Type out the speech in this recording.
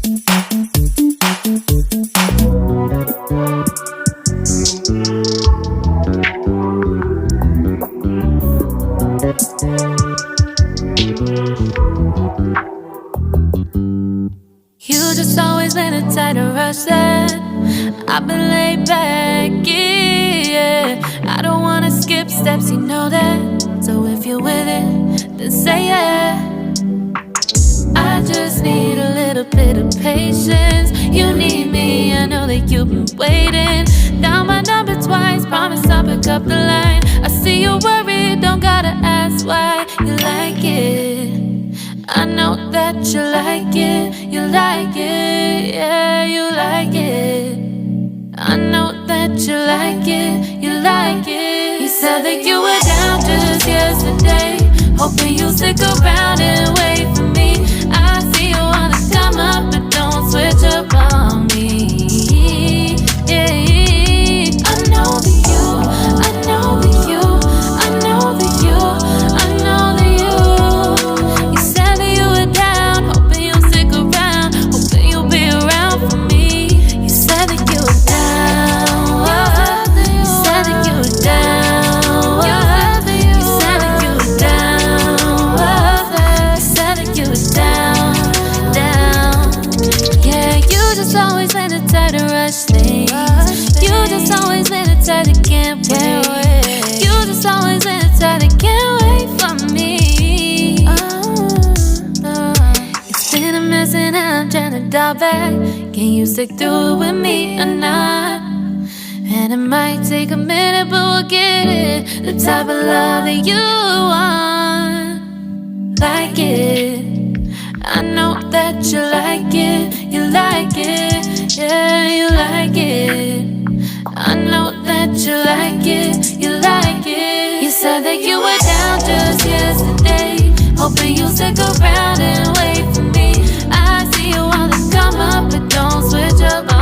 You just always been a type to rush that. I've been laid back, yeah. I don't wanna skip steps, you know that. So if you're with it, then say yeah. I just need a little bit of patience. You need me, I know that you've been waiting. Down my number twice, promise I'll pick up the line. I see you worried, don't gotta ask why. You like it, I know that you like it. You like it, yeah, you like it. I know that you like it, you like it. You said that you were down just yesterday, hoping you'll stick around and wait for me. I see you wanna come up, but don't switch up on me. Yeah, I know that you, I know that you, I know that you, I know that you. You said that you were down, hoping you'll stick around, hoping you'll be around for me. You said that you were down, you said that you were down, you said that you were down, you said that you were down, down. Yeah, you just always been the type to rush things. You just always been the type that can't wait. You just always been the type that can't wait for me. It's been a mess and I'm trying to dial back. Can you stick through it with me or not? And it might take a minute, but we'll get it. The type of love that you want, like it. I know that you like it, you like it, yeah, you like it. I know that you like it, you like it. You said that you were down just yesterday, hoping you'll stick around and wait for me. I see you wanna come up, but don't switch up.